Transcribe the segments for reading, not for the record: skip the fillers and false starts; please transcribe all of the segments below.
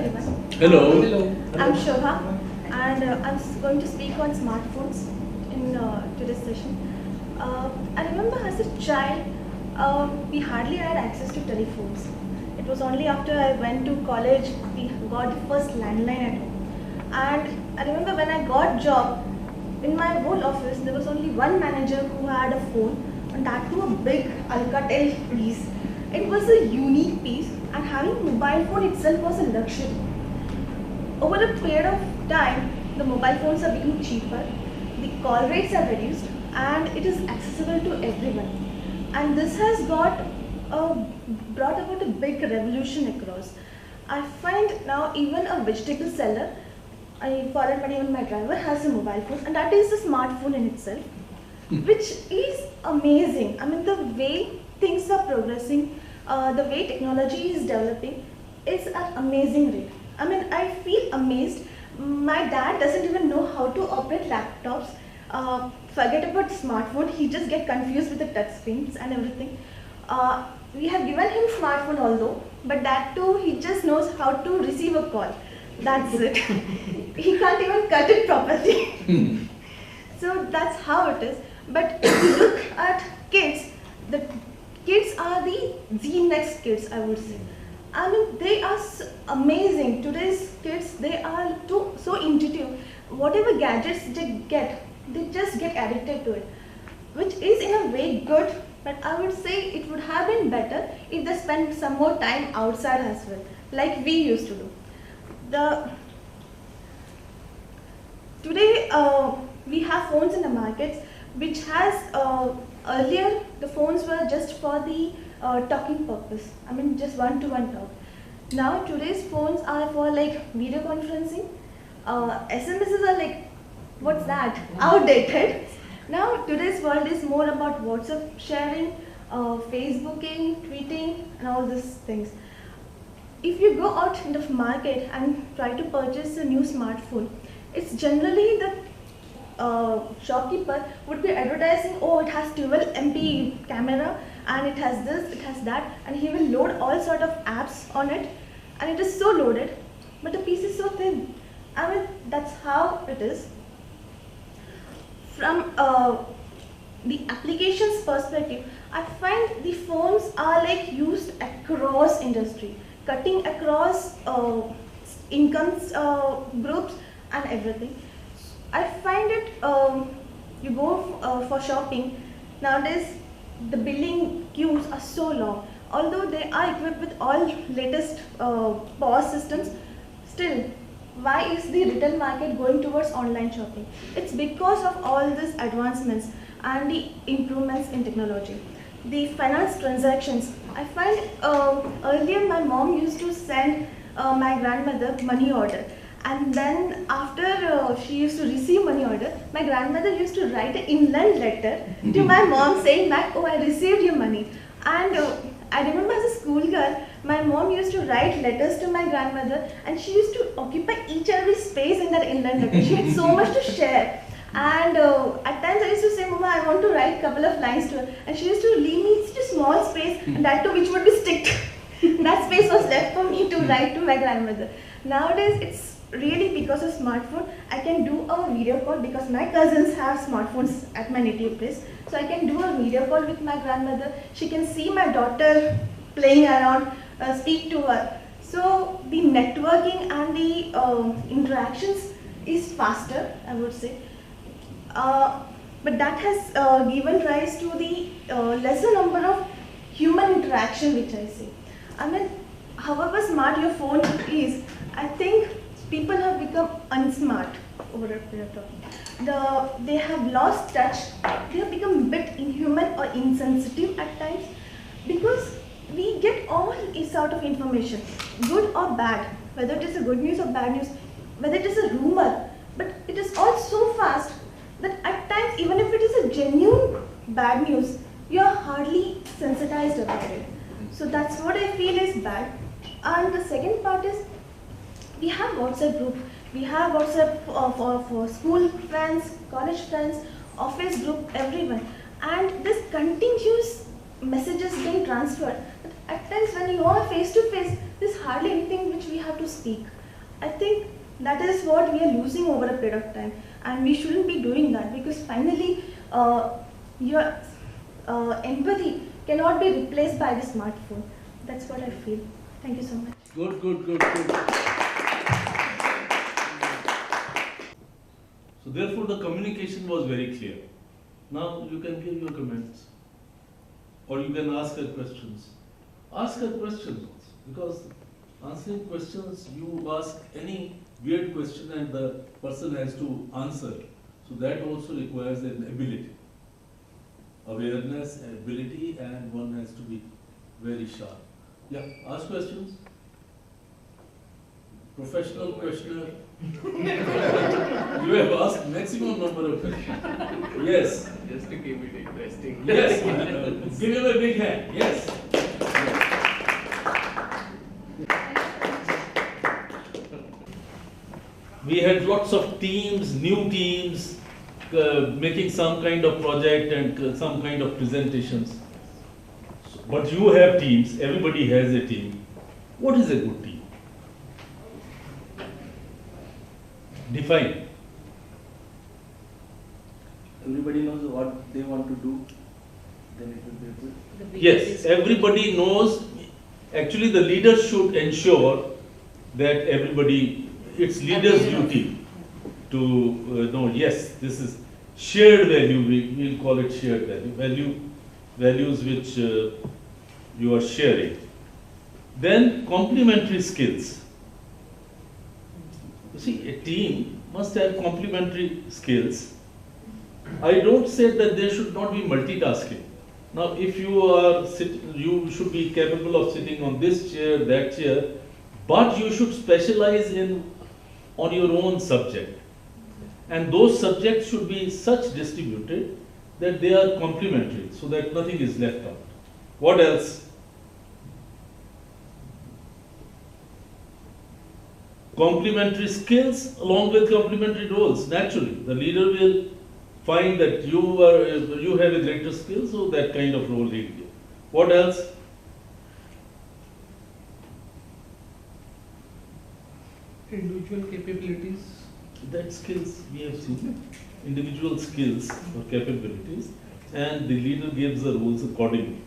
everyone. Hello. Hello. I'm Shobha and I'm going to speak on smartphones in today's session. I remember as a child, we hardly had access to telephones. It was only after I went to college we got the first landline at home. And I remember when I got job, in my whole office there was only one manager who had a phone, and that too a big Alcatel piece. It was a unique piece, and having a mobile phone itself was a luxury. Over a period of time, the mobile phones are becoming cheaper, the call rates are reduced, and it is accessible to everyone. And this has brought about a big revolution across. I find now even a vegetable seller, for it, even my driver has a mobile phone, and that is a smartphone in itself, which is amazing. I mean, the way things are progressing, the way technology is developing, is at amazing rate. I mean, I feel amazed. My dad doesn't even know how to operate laptops. Forget about smartphone. He just get confused with the touch screens and everything. We have given him smartphone although, but that too he just knows how to receive a call. That's it. He can't even cut it properly. So that's how it is. But if you look at kids, the kids are the Z next kids, I would say. I mean, they are amazing. Today's kids, they are so intuitive. Whatever gadgets they get, they just get addicted to it, which is in a way good. But I would say it would have been better if they spent some more time outside as well, like we used to do. Today we have phones in the markets, which has earlier the phones were just for the talking purpose. I mean, just one-to-one talk. Now today's phones are for like video conferencing. SMSs are like, what's that? Outdated. Now today's world is more about WhatsApp sharing, Facebooking, tweeting, and all these things. If you go out in the market and try to purchase a new smartphone, it's generally the shopkeeper would be advertising, oh, it has 12 MP camera, and it has this, it has that, and he will load all sort of apps on it, and it is so loaded, but the piece is so thin. I mean, that's how it is. From the applications perspective, I find the phones are like used across industry, cutting across incomes groups and everything. I find it, you go for shopping, nowadays the billing queues are so long. Although they are equipped with all latest POS systems, still, why is the retail market going towards online shopping? It's because of all these advancements and the improvements in technology. The finance transactions, I find earlier my mom used to send my grandmother money order. And then after she used to receive money order, my grandmother used to write an inland letter to my mom saying that, oh, I received your money. And I remember as a schoolgirl, my mom used to write letters to my grandmother, and she used to occupy each and every space in that inland letter. She had so much to share. And at times I used to say, Mama, I want to write a couple of lines to her. And she used to leave me such a small space, and that too which would be sticked. That space was left for me to write to my grandmother. Nowadays, it's really because of smartphone, I can do a video call because my cousins have smartphones at my native place. So I can do a video call with my grandmother. She can see my daughter playing around, speak to her. So the networking and the interactions is faster, I would say. But that has given rise to the lesser number of human interaction, which I see. I mean, however smart your phone is, I think people have become unsmart over a period of time. They have lost touch. They have become a bit inhuman or insensitive at times, because we get all sort of information, good or bad, whether it is a good news or bad news, whether it is a rumor, but it is all so fast that at times, even if it is a genuine bad news, you are hardly sensitized about it. So that's what I feel is bad. And the second part is, we have WhatsApp group, we have WhatsApp for school friends, college friends, office group, everyone. And this continuous messages being transferred. But at times when you are face to face, there's hardly anything which we have to speak. I think that is what we are losing over a period of time, and we shouldn't be doing that, because finally your empathy cannot be replaced by the smartphone. That's what I feel. Thank you so much. Good, good, good, good. So therefore the communication was very clear. Now you can give your comments, or you can ask her questions. Ask her questions, because answering questions, you ask any weird question and the person has to answer. So that also requires an ability, awareness, ability, and one has to be very sharp. Yeah, ask questions. Professional questioner. You have asked maximum number of questions. Yes. Just to keep it interesting. Yes. Give him a big hand. Yes. We had lots of teams, new teams, making some kind of project and some kind of presentations. But you have teams, everybody has a team. What is a good team? Define. Everybody knows what they want to do, then it will be good. Yes, everybody knows. Actually, the leader should ensure that everybody, it's leader's duty to know, yes, this is shared value, we'll call it shared value, values which you are sharing. Then complementary skills. You see, a team must have complementary skills. I don't say that there should not be multitasking. Now, if you are you should be capable of sitting on this chair, that chair, but you should specialize on your own subject. And those subjects should be such distributed that they are complementary, so that nothing is left out. What else? Complementary skills along with complementary roles. Naturally, the leader will find that you have a greater skill, so that kind of role he'll give. What else? Individual capabilities. That skills we have seen. Individual skills or capabilities, and the leader gives the rules accordingly.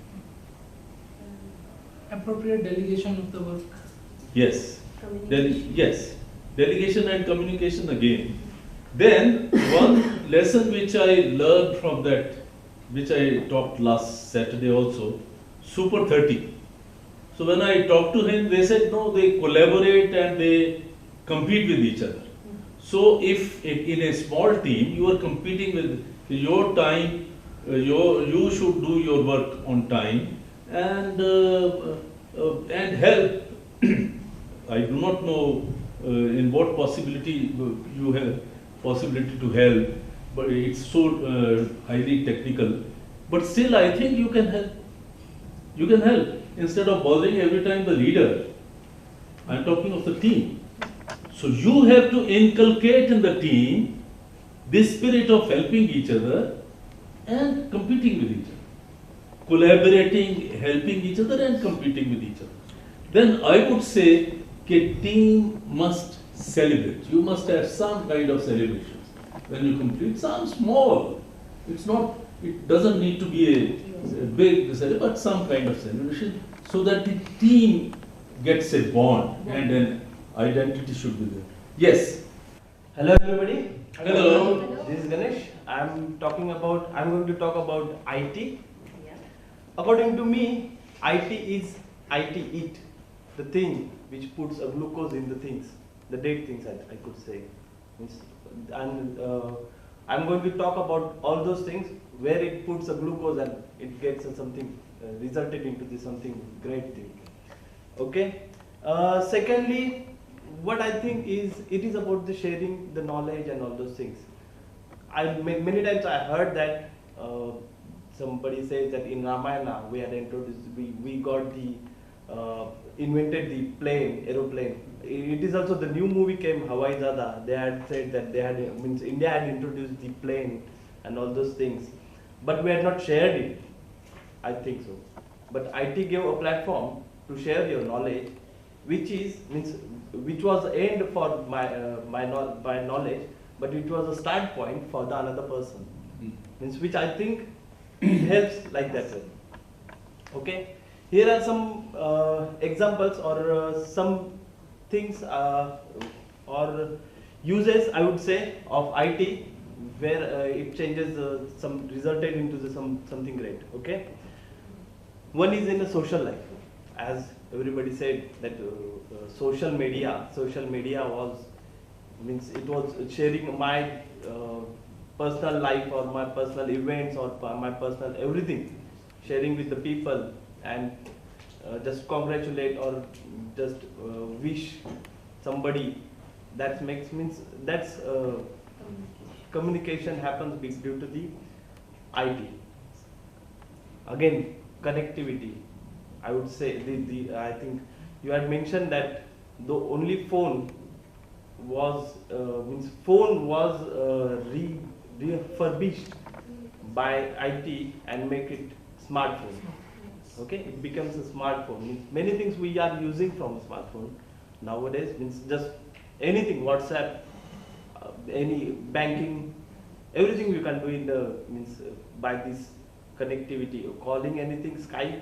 Appropriate delegation of the work. Yes. Yes. Delegation and communication again. Then one lesson which I learned from that, which I taught last Saturday also, Super 30. So when I talked to him, they said no, they collaborate and they compete with each other. So if in a small team you are competing with your time, you should do your work on time and help. I do not know in what possibility you have possibility to help, but it's so highly technical. But still, I think you can help. You can help instead of bothering every time the leader. I'm talking of the team. So you have to inculcate in the team this spirit of helping each other and competing with each other. Collaborating, helping each other and competing with each other. Then I would say a team must celebrate. You must have some kind of celebrations. When you complete some small, it doesn't need to be a big celebration, but some kind of celebration so that the team gets a bond and an identity should be there. Yes. Hello everybody. Hello. This is Ganesh. I'm going to talk about IT. According to me, IT is it, the thing which puts a glucose in the things, the dead things I could say. And I'm going to talk about all those things where it puts a glucose and it gets something resulted into something great thing. Okay. Secondly, what I think is it is about the sharing the knowledge and all those things. Many times I heard that somebody says that in Ramayana we had introduced, we got the invented the aeroplane. It is also the new movie came Hawai Zada. They had said that India had introduced the plane and all those things, but we had not shared it. I think so. But IT gave a platform to share your knowledge which was end for my knowledge, but it was a start point for the another person. Means which I think helps like that way. Okay, here are some examples or some things or uses, I would say, of IT where it changes some resulted into something great. Okay, one is in the social life, as everybody said that social media was it was sharing my personal life or my personal events or my personal everything, sharing with the people and just congratulate or just wish somebody. That makes that's communication happens due to the IT. Again, connectivity. I would say I think you had mentioned that the only phone was refurbished by IT and make it smartphone. Okay, it becomes a smartphone. Means many things we are using from smartphone nowadays. Means just anything, WhatsApp, any banking, everything you can do in the by this connectivity. Calling anything, Skype.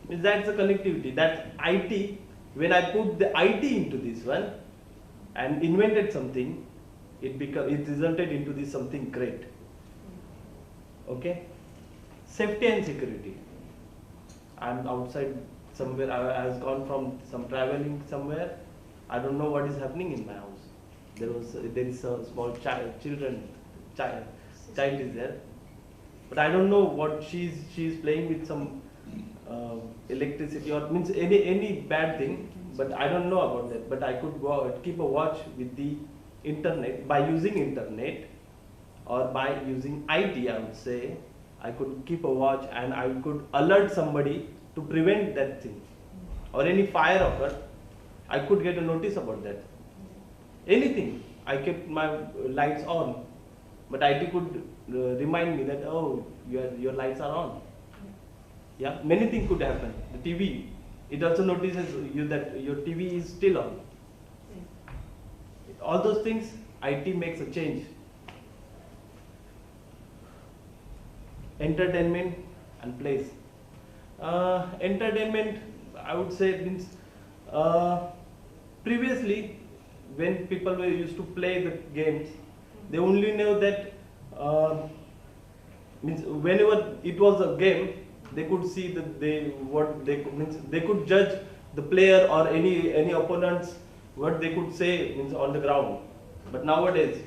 Means that's the connectivity. That IT. When I put the IT into this one and invented something, it resulted into this something great. Okay, safety and security. I'm outside somewhere. I has gone from some traveling somewhere. I don't know what is happening in my house. There is a small child is there, but I don't know what she's playing with some electricity or any bad thing. But I don't know about that. But I could keep a watch with the internet by using internet or by using IT. I would say I could keep a watch and I could alert somebody to prevent that thing or any fire occur. I could get a notice about that. Anything. I kept my lights on, but IT could remind me that, oh, your lights are on. Yeah, many things could happen. The TV, it also notices you that your TV is still on. All those things, IT makes a change. Entertainment and plays. Entertainment, I would say, means previously when people were used to play the games, they only know that whenever it was a game, they could see that they could judge the player or any opponents what they could say on the ground. But nowadays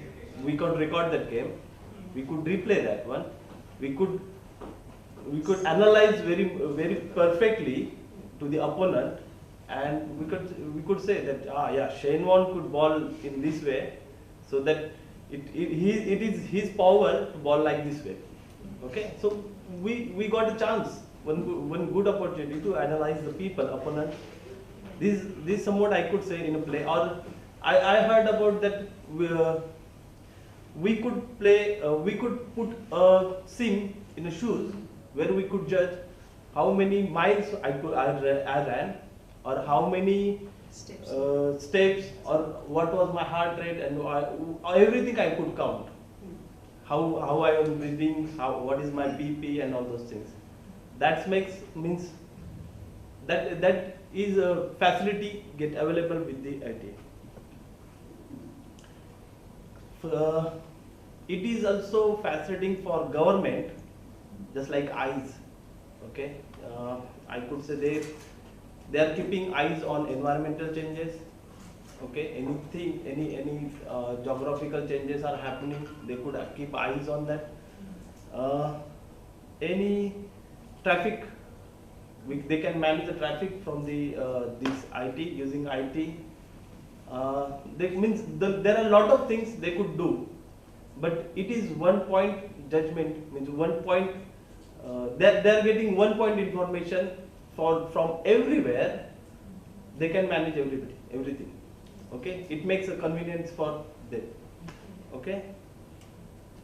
we could record that game, we could replay that one, we could analyze very perfectly to the opponent, and we could say that yeah, Shane Warne could ball in this way, so that it is his power to ball like this way. Okay, so we got a chance, one good opportunity to analyze the people, opponent. This somewhat I could say in a play. Or I heard about that we could play, we could put a sim in a shoes where we could judge how many miles I ran, or how many steps, or what was my heart rate, and everything I could count. How I am breathing, what is my BP, and all those things. That means that is a facility get available with the IT. It is also fascinating for government, just like eyes. Okay, I could say they are keeping eyes on environmental changes. Okay, anything, any geographical changes are happening, they could keep eyes on that. Any traffic, they can manage the traffic from the this IT, using IT. There are a lot of things they could do, but it is one point judgment, means one point. They are getting one point information from everywhere. They can manage everything. Okay, it makes a convenience for them. Okay,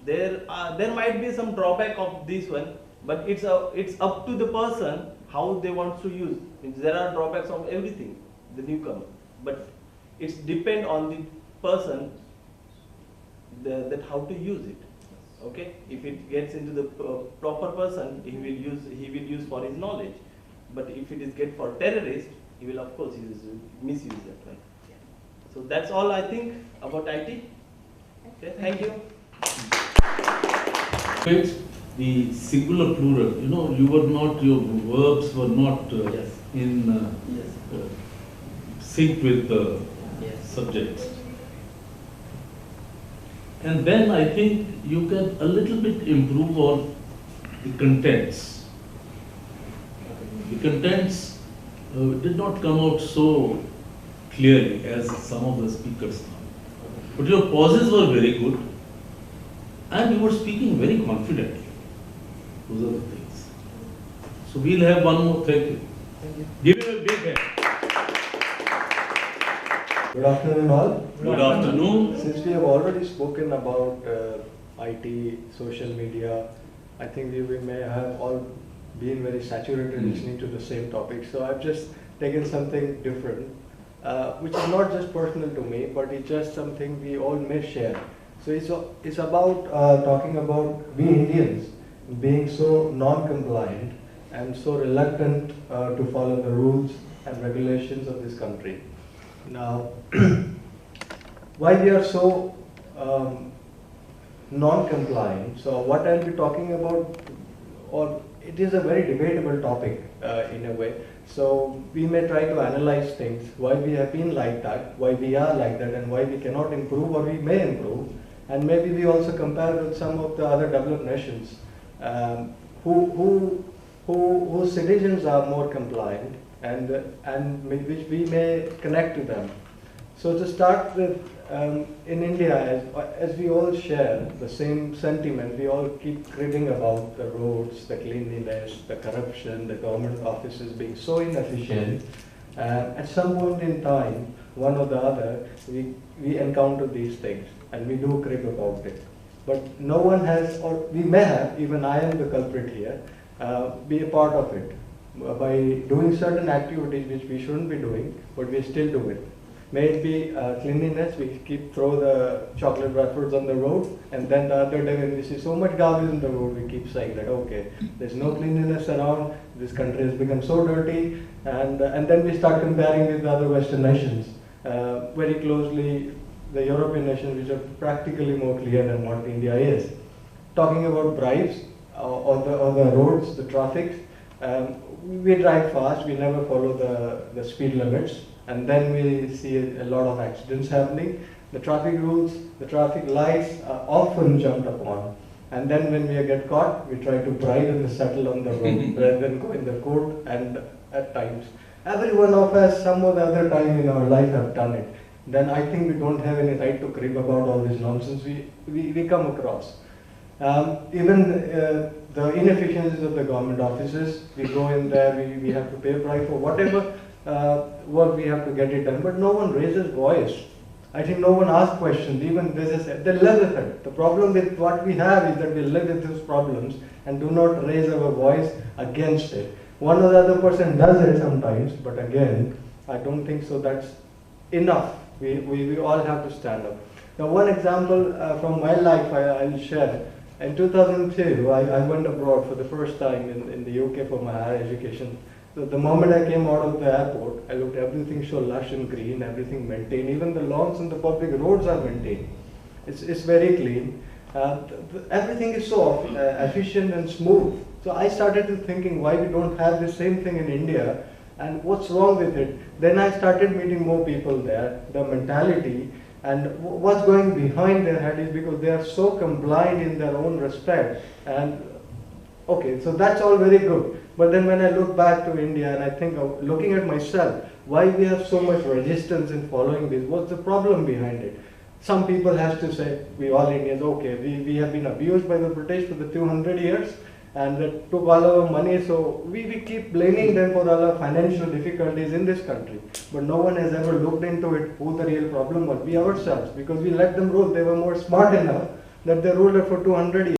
there might be some drawback of this one, but it's up to the person how they want to use. Means there are drawbacks of everything. the newcomer. But it's depend on the person that how to use it. Okay, if it gets into the proper person, he will use for his knowledge. But if it is get for terrorist, he will of course misuse that, right? So that's all I think about IT. Okay, thank you. It's the singular plural. You know, your verbs were not Yes. in Yes. sync with the Yes. subjects. And then I think you can a little bit improve on the contents. The contents did not come out so clearly as some of the speakers now. But your pauses were very good and you were speaking very confidently. Those are the things. So we'll have one more. Thank you. Give him a big hand. Good afternoon all. Good afternoon. Since we have already spoken about IT, social media, I think we may have all been very saturated listening to the same topic. So I've just taken something different, which is not just personal to me, but it's just something we all may share. So it's about talking about we Indians being so non-compliant and so reluctant to follow the rules and regulations of this country. Now, why we are so non-compliant? So what I'll be talking about, or it is a very debatable topic in a way. So we may try to analyze things, why we have been like that, why we are like that, and why we cannot improve or we may improve. And maybe we also compare with some of the other developed nations whose citizens are more compliant and which we may connect to them. So to start with, in India, as we all share the same sentiment, we all keep cribbing about the roads, the cleanliness, the corruption, the government offices being so inefficient. At some point in time, one or the other, we encounter these things and we do crib about it. But no one has, or we may have, even I am the culprit here, be a part of it by doing certain activities which we shouldn't be doing, but we still do it. May it be cleanliness, we throw the chocolate wrappers on the road, and then the other day when we see so much garbage on the road, we keep saying that, okay, there's no cleanliness around, this country has become so dirty, and then we start comparing with the other Western nations, very closely, the European nations which are practically more clear than what India is. Talking about bribes on the roads, the traffic, we drive fast, we never follow the speed limits, and then we see a lot of accidents happening. The traffic rules, the traffic lights are often jumped upon, and then when we get caught, we try to bribe and settle on the road rather than go in the court. And at times, every one of us, some or the other time in our life, have done it. Then I think we don't have any right to crib about all this nonsense we come across. Even the inefficiencies of the government offices, we go in there, we have to pay a price for whatever work we have to get it done, but no one raises voice. I think no one asks questions, even they live with it. The problem with what we have is that we live with these problems and do not raise our voice against it. One or the other person does it sometimes, but again, I don't think so that's enough. We all have to stand up. Now one example from my life I'll share. In 2002, I went abroad for the first time in the UK for my higher education. So the moment I came out of the airport, I looked everything so lush and green, everything maintained. Even the lawns and the public roads are maintained. It's very clean. Everything is so efficient and smooth. So I started to thinking why we don't have the same thing in India and what's wrong with it. Then I started meeting more people there, the mentality, and what's going behind their head is because they are so compliant in their own respect. And okay, so that's all very good. But then when I look back to India and I think of looking at myself, why we have so much resistance in following this, what's the problem behind it? Some people have to say, we all Indians, okay, we have been abused by the British for the 200 years and they took all our money, so we keep blaming them for all our financial difficulties in this country. But no one has ever looked into it, who the real problem was. We ourselves, because we let them rule. They were more smart enough that they ruled it for 200 years.